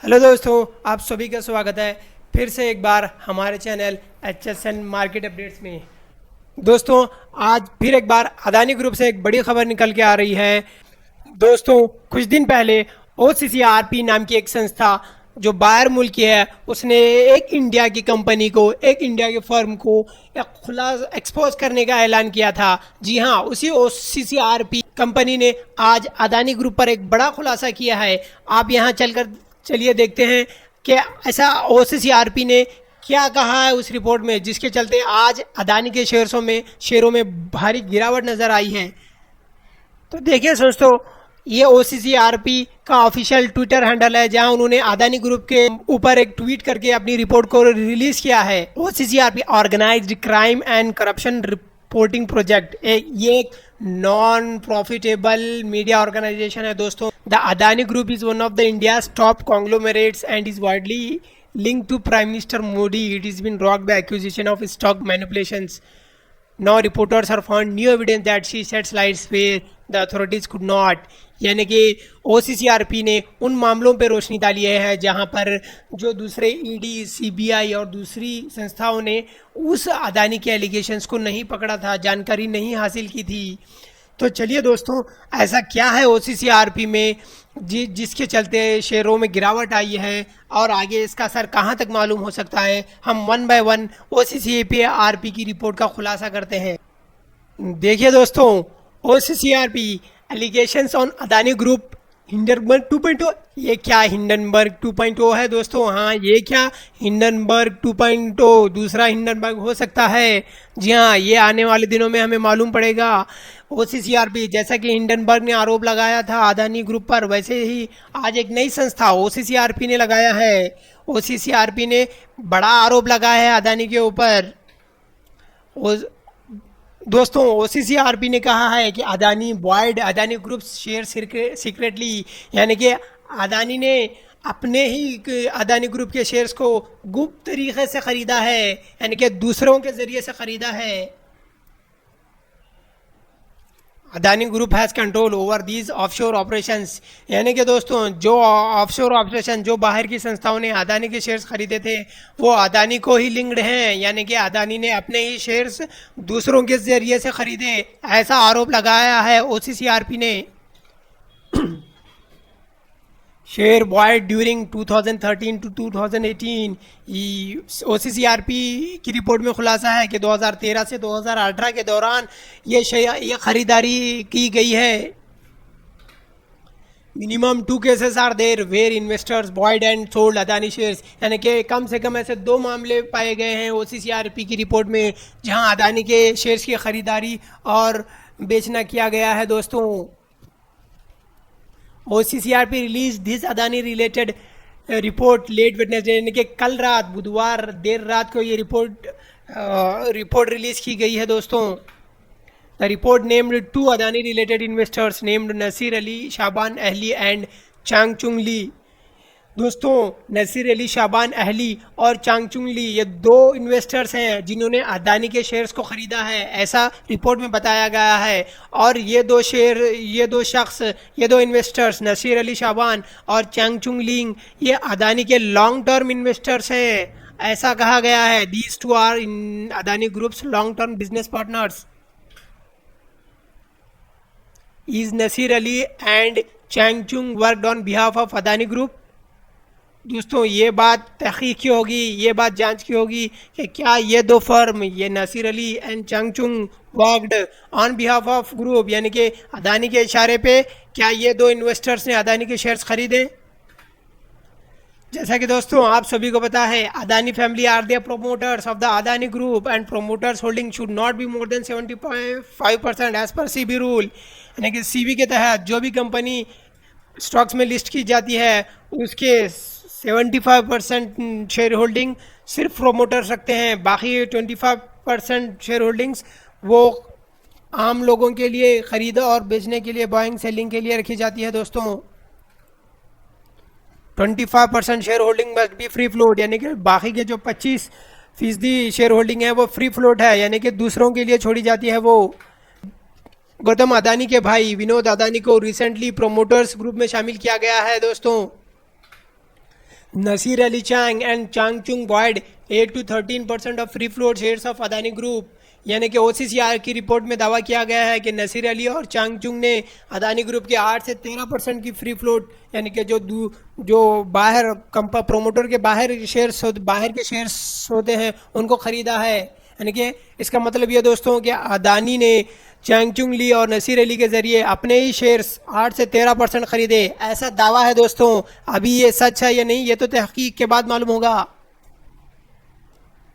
Hello दोस्तों, आप सभी का स्वागत है फिर से एक बार हमारे चैनल HSN मार्केट अपडेट्स में। दोस्तों, आज फिर एक बार अदानी ग्रुप से एक बड़ी खबर निकल के आ रही है। दोस्तों, कुछ दिन पहले OCCRP नाम की एक संस्था जो बाहर मुल्क की है, उसने एक इंडिया की कंपनी को, एक इंडिया के फर्म को एक खुला एक्सपोज करने का ऐलान किया था। जी हाँ, उसी OCCRP कंपनी ने आज अदानी ग्रुप पर एक बड़ा खुलासा किया है। आप यहाँ चलिए देखते हैं कि ऐसा OCCRP ने क्या कहा है उस रिपोर्ट में, जिसके चलते आज अदानी के शेयरों में भारी गिरावट नजर आई है। तो देखिए दोस्तों, ये OCCRP का ऑफिशियल ट्विटर हैंडल है, जहां उन्होंने अदानी ग्रुप के ऊपर एक ट्वीट करके अपनी रिपोर्ट को रिलीज किया है। OCCRP organised crime and corruption reporting project, ये एक नॉन प्रॉफिटेबल मीडिया ऑर्गेनाइजेशन है। दोस्तों, the Adani group is one of the India's top conglomerates and is widely linked to Prime Minister Modi. It has been rocked by accusation of stock manipulations. Now reporters have found new evidence that she sheds lights where the authorities could not. यानी कि OCCRP ने उन मामलों पर रोशनी डाली है जहां पर जो दूसरे ED, CBI और दूसरी संस्थाओं ने उस अदानी के एलिगेशंस को नहीं पकड़ा था, जानकारी नहीं हासिल की थी। तो चलिए दोस्तों, ऐसा क्या है OCCRP में जिसके चलते शेयरों में गिरावट आई है और आगे इसका असर कहां तक मालूम हो सकता है, हम वन बाय वन OCCRP की रिपोर्ट का खुलासा करते हैं। देखिए दोस्तों, OCCRP allegations on Adani group Hindenburg 2.0। ये क्या हिंडनबर्ग 2.0 है दोस्तों? हाँ, ये क्या हिंडनबर्ग 2.0 दूसरा हिंडनबर्ग हो सकता है? जी हाँ, ये आने वाले दिनों में हमें मालूम पड़ेगा। OCCRP, जैसा कि हिंडनबर्ग ने आरोप लगाया था अदानी ग्रुप पर, वैसे ही आज एक नई संस्था OCCRP ने लगाया है। OCCRP ने बड़ा आरोप लगाया है अदानी के ऊपर। दोस्तों, OCCRP ने कहा है कि Adani bought Adani group share secretly, यानी कि अदानी ने अपने ही अदानी ग्रुप के शेयर्स को गुप्त तरीके से खरीदा है, यानी कि दूसरों के जरिए से खरीदा है। Adani group has control over these offshore operations, यानी कि दोस्तों जो ऑफशोर ऑपरेशन, जो बाहर की संस्थाओं ने अदानी के शेयर्स खरीदे थे, वो अदानी को ही लिंक्ड हैं, यानी कि अदानी ने अपने ही शेयर्स दूसरों के जरिए से खरीदे, ऐसा आरोप लगाया है OCCRP ने। Share bought during 2013 to 2018। OCCRP की रिपोर्ट में खुलासा है कि 2013 से 2018 के दौरान ये खरीदारी की गई है। Minimum 2 cases are there where investors bought and sold Adani shares, यानी कि कम से कम ऐसे 2 मामले पाए गए हैं OCCRP की रिपोर्ट में जहां अदानी के शेयर्स की खरीदारी और बेचना किया गया है। दोस्तों, OCCRP release this Adani related report late Wednesday, यानी कि कल रात, बुधवार देर रात को ये रिपोर्ट रिलीज की गई है। दोस्तों, the report named 2 Adani related investors named Nasir Ali, Shaban Ahli and Changchung Li. दोस्तों, नसीर अली, शाबान अहली और चांगचुंग ली, ये 2 इन्वेस्टर्स हैं जिन्होंने अदानी के शेयर्स को ख़रीदा है, ऐसा रिपोर्ट में बताया गया है। और ये 2 इन्वेस्टर्स नसीर अली शाबान और चांगचुंग लींग, ये अदानी के लॉन्ग टर्म इन्वेस्टर्स हैं, ऐसा कहा गया है। These 2 are in Adani groups long term business partners. Is Nasir Ali and Changchung worked on behalf of Adani group. दोस्तों, ये बात तहकीक की होगी, ये बात जांच की होगी कि क्या ये 2 फर्म, ये Nasir Ali and Changchung worked on behalf of group, यानी कि अदानी के इशारे पे क्या ये 2 इन्वेस्टर्स ने अदानी के शेयर्स खरीदे? जैसा कि दोस्तों आप सभी को पता है, Adani family are the promoters of the Adani group and promoters holding should not be more than 75% as per CB rule, यानी कि CB के तहत जो भी कंपनी स्टॉक्स में लिस्ट की जाती है उसके 75% शेयर होल्डिंग सिर्फ प्रोमोटर्स रखते हैं, बाकी 25% शेयर होल्डिंग्स वो आम लोगों के लिए ख़रीद और बेचने के लिए, बाइंग सेलिंग के लिए रखी जाती है। दोस्तों, 25% share holding must be free float, यानी कि बाकी के जो 25% शेयर होल्डिंग है वो फ्री फ्लोट है, यानी कि दूसरों के लिए छोड़ी जाती है। वो गौतम अदानी के भाई विनोद अदानी को रिसेंटली प्रोमोटर्स ग्रुप में शामिल किया गया है। दोस्तों, Nasir Ali Chang and Chang Chung Boyd 8 to 13% of free float shares of Adani Group। यानी कि OCCR की रिपोर्ट में दावा किया गया है कि नसीर अली और चांग चुंग ने अदानी ग्रुप के 8 से 13% की फ्री फ्लोट, यानी कि जो बाहर प्रोमोटर के बाहर के शेयर्स होते हैं उनको ख़रीदा है। यानी कि इसका मतलब ये दोस्तों कि अदानी ने चैंगचुंग ली और नसीर अली के ज़रिए अपने ही शेयर्स 8 से 13% ख़रीदे, ऐसा दावा है दोस्तों। अभी ये सच है या नहीं ये तो तहकीक के बाद मालूम होगा।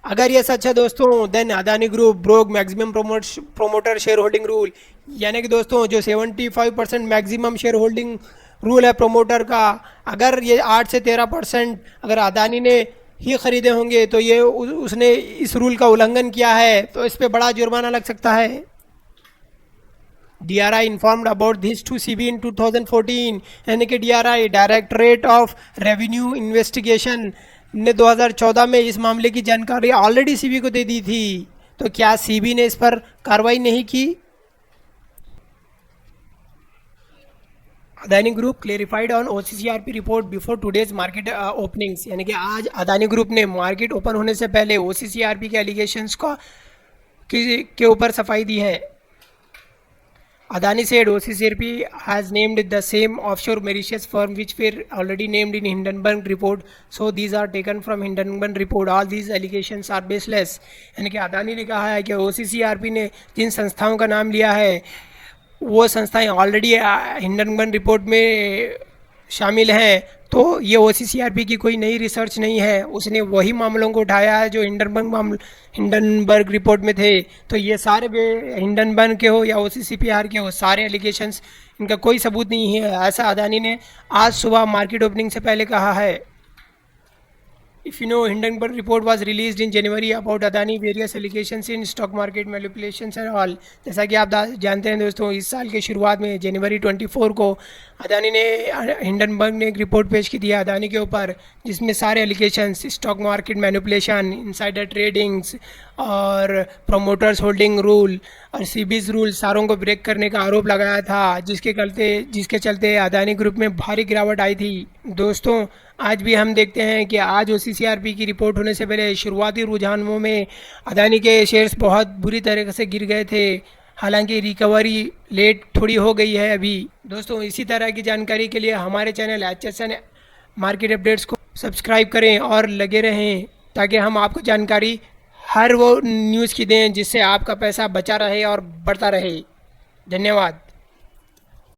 अगर ये सच है दोस्तों then Adani group broke maximum promoter share holding rule, यानी कि दोस्तों जो 75% मैक्सिमम शेयर होल्डिंग रूल है प्रोमोटर का, अगर ये 8 से 13% अगर अदानी ने ही ख़रीदे होंगे तो ये उसने इस रूल का उल्लंघन किया है, तो इस पर बड़ा जुर्माना लग सकता है। DRI informed about this to CB in 2014, यानी कि DRI directorate of revenue investigation ने 2014 में इस मामले की जानकारी ऑलरेडी CB को दे दी थी। तो क्या CB ने इस पर कार्रवाई नहीं की? Adani group clarified on OCCRP report before today's market openings, यानी कि आज अदानी ग्रुप ने मार्केट ओपन होने से पहले OCCRP के एलिगेशंस के ऊपर सफाई दी है। Adani said OCCRP has named the same offshore Mauritius firm which were already named in Hindenburg report, so these are taken from Hindenburg report. All these allegations are baseless। यानी कि अदानी ने कहा है कि OCCRP ने जिन संस्थाओं का नाम लिया है वो संस्थाएं ऑलरेडी हिंडनबर्ग रिपोर्ट में शामिल हैं, तो ये OCCRP की कोई नई रिसर्च नहीं है। उसने वही मामलों को उठाया है जो हिंडनबर्ग रिपोर्ट में थे। तो ये सारे हिंडनबर्ग के हो या OCCPR के हो, सारे एलिगेशंस इनका कोई सबूत नहीं है, ऐसा अदानी ने आज सुबह मार्केट ओपनिंग से पहले कहा है। If you know, Hindenburg report was released in January about Adani various allegations in stock market manipulations and all। जैसा कि आप जानते हैं दोस्तों, इस साल के शुरुआत में जनवरी 24 को अदानी ने हिंडनबर्ग ने एक रिपोर्ट पेश की थी अदानी के ऊपर, जिसमें सारे allegations stock market manipulation, insider tradings और प्रोमोटर्स होल्डिंग रूल और CB's रूल सारों को ब्रेक करने का आरोप लगाया था, जिसके चलते अदानी ग्रुप में भारी गिरावट आई थी। दोस्तों आज भी हम देखते हैं कि आज OCCRP की रिपोर्ट होने से पहले शुरुआती रुझानों में अदानी के शेयर्स बहुत बुरी तरीके से गिर गए थे, हालांकि रिकवरी लेट थोड़ी हो गई है अभी। दोस्तों इसी तरह की जानकारी के लिए हमारे चैनल HSN मार्केट अपडेट्स को सब्सक्राइब करें और लगे रहें, ताकि हम आपको जानकारी हर वो न्यूज़ की दें जिससे आपका पैसा बचा रहे और बढ़ता रहे। धन्यवाद।